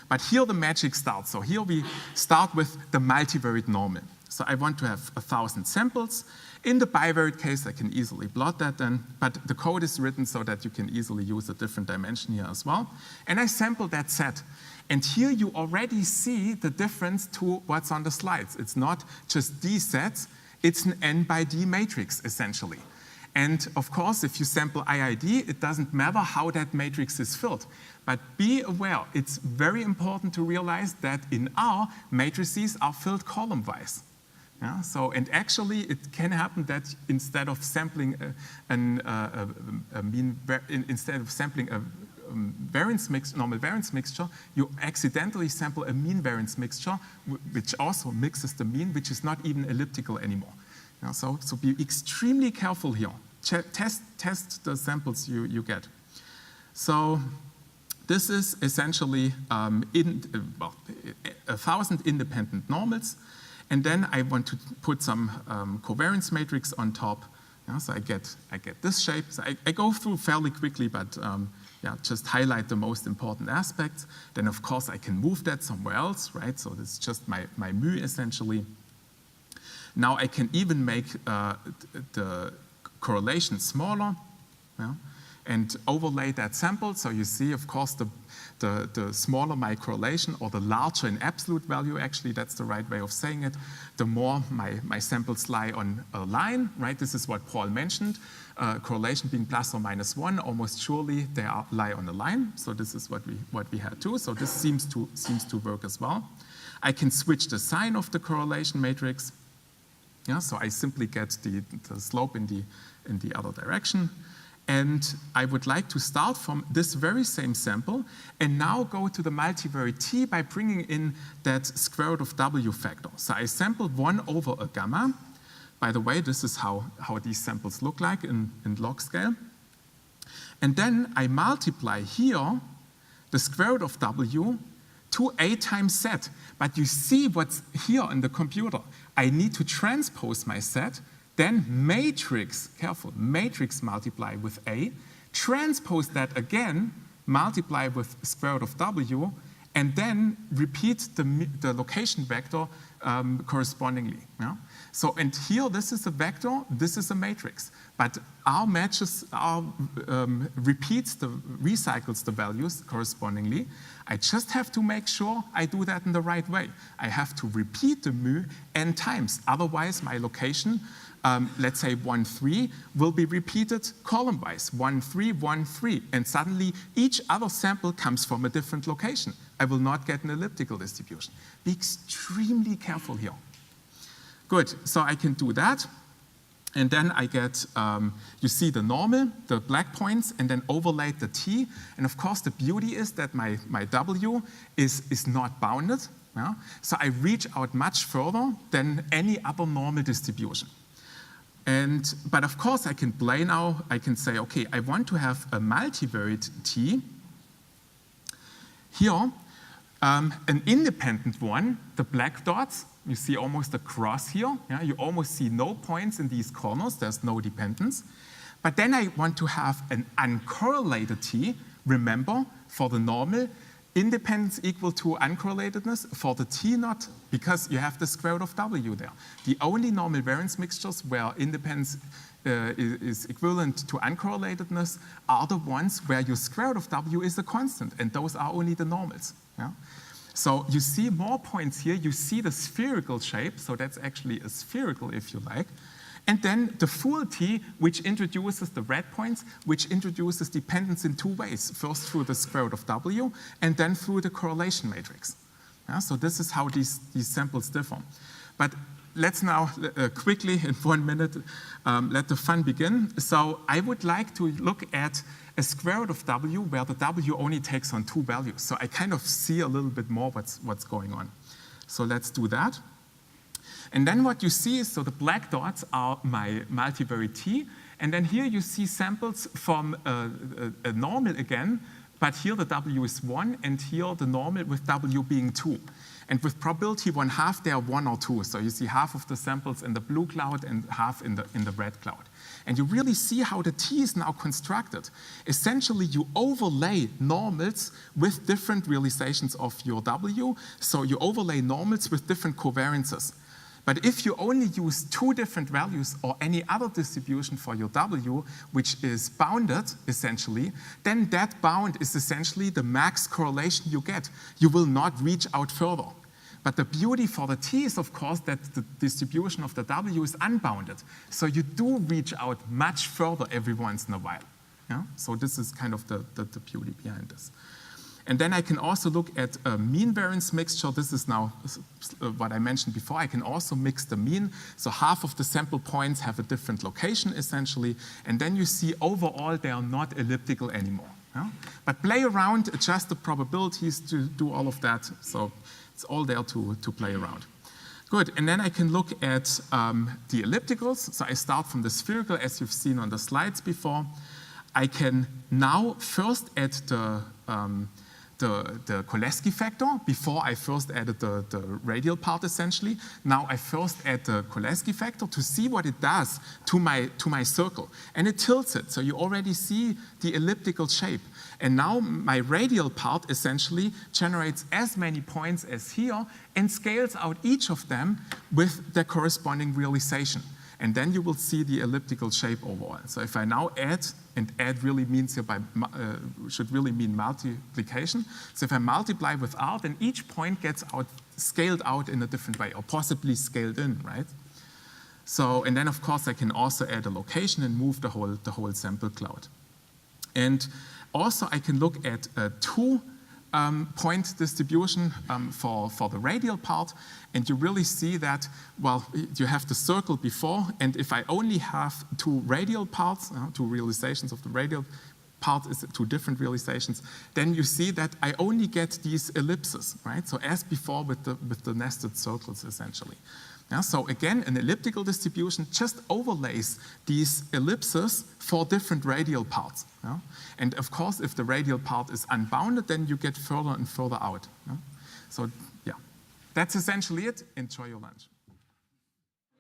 But here the magic starts. So here we start with the multivariate normal. So I want to have 1,000 samples. In the bivariate case, I can easily plot that then, but the code is written so that you can easily use a different dimension here as well. And I sample that set. And here you already see the difference to what's on the slides. It's not just D sets, it's an n by D matrix, essentially. And of course, if you sample IID, it doesn't matter how that matrix is filled. But be aware, it's very important to realize that in R, matrices are filled column-wise. Yeah, so, and actually, it can happen that instead of sampling normal variance mixture, you accidentally sample a mean variance mixture, which also mixes the mean, which is not even elliptical anymore. Yeah, so be extremely careful here. Test the samples you get. So this is essentially 1,000 independent normals. And then I want to put some covariance matrix on top. Yeah, so I get this shape. So I go through fairly quickly, but just highlight the most important aspects. Then, of course, I can move that somewhere else, right? So this is just my mu, essentially. Now I can even make the correlation smaller, yeah, and overlay that sample. So you see, of course, the smaller my correlation, or the larger in absolute value, actually, that's the right way of saying it, the more my samples lie on a line, right? This is what Paul mentioned. Correlation being plus or minus 1, almost surely they lie on a line. So this is what we had too. So this seems to work as well. I can switch the sign of the correlation matrix. Yeah, so I simply get the slope in the other direction. And I would like to start from this very same sample and now go to the multivariate T by bringing in that square root of W factor. So I sample 1 over a gamma. By the way, this is how these samples look like in log scale. And then I multiply here the square root of W to A times Z. But you see what's here in the computer. I need to transpose my set, then matrix, careful, matrix multiply with A, transpose that again, multiply with square root of W, and then repeat the location vector correspondingly. Yeah? So, and here this is a vector, this is a matrix. But R matches, recycles the values correspondingly. I just have to make sure I do that in the right way. I have to repeat the mu n times. Otherwise, my location, let's say 1, 3, will be repeated column-wise, 1, 3, 1, 3. And suddenly, each other sample comes from a different location. I will not get an elliptical distribution. Be extremely careful here. Good, so I can do that. And then I get, you see the normal, the black points, and then overlay the T. And of course, the beauty is that my W is not bounded. Yeah? So I reach out much further than any other normal distribution. But of course, I can play now. I can say, OK, I want to have a multivariate T. Here, an independent one, the black dots. You see almost a cross here. Yeah? You almost see no points in these corners. There's no dependence. But then I want to have an uncorrelated T. Remember, for the normal, independence equal to uncorrelatedness. For the T not, because you have the square root of W there. The only normal variance mixtures where independence is equivalent to uncorrelatedness are the ones where your square root of W is a constant. And those are only the normals. Yeah? So you see more points here. You see the spherical shape. So that's actually a spherical, if you like. And then the full T, which introduces the red points, which introduces dependence in 2 ways. First through the square root of W, and then through the correlation matrix. Yeah, so this is how these samples differ. But let's now quickly, in 1 minute, let the fun begin. So I would like to look at a square root of W where the W only takes on 2 values. So I kind of see a little bit more what's going on. So let's do that. And then what you see is, so the black dots are my multivariate T. And then here you see samples from a normal again. But here the W is 1, and here the normal with W being 2. And with probability 1/2, they are 1 or 2. So you see half of the samples in the blue cloud and half in the red cloud. And you really see how the T is now constructed. Essentially, you overlay normals with different realizations of your W. So you overlay normals with different covariances. But if you only use 2 different values or any other distribution for your W, which is bounded, essentially, then that bound is essentially the max correlation you get. You will not reach out further. But the beauty for the T is, of course, that the distribution of the W is unbounded. So you do reach out much further every once in a while. Yeah? So this is kind of the beauty behind this. And then I can also look at a mean variance mixture. This is now what I mentioned before. I can also mix the mean. So half of the sample points have a different location, essentially. And then you see overall they are not elliptical anymore. Yeah? But play around, adjust the probabilities to do all of that. So it's all there to play around. Good, and then I can look at the ellipticals. So I start from the spherical, as you've seen on the slides before. I can now first add the Cholesky factor. Before I first added the radial part, essentially. Now I first add the Cholesky factor to see what it does to my circle. And it tilts it, so you already see the elliptical shape. And now my radial part essentially generates as many points as here and scales out each of them with the corresponding realization. And then you will see the elliptical shape overall. So if I now add, and add really means here should really mean multiplication. So if I multiply with R, then each point gets scaled out in a different way, or possibly scaled in, right? So, and then of course I can also add a location and move the whole sample cloud. And also I can look at a 2-point distribution for the radial part, and you really see that, well, you have the circle before, and if I only have 2 radial parts, 2 realizations of the radial part is 2 different realizations, then you see that I only get these ellipses, right? So as before with the nested circles, essentially. Yeah, so again, an elliptical distribution just overlays these ellipses for different radial parts. Yeah? And of course, if the radial part is unbounded, then you get further and further out. Yeah? So yeah, that's essentially it. Enjoy your lunch.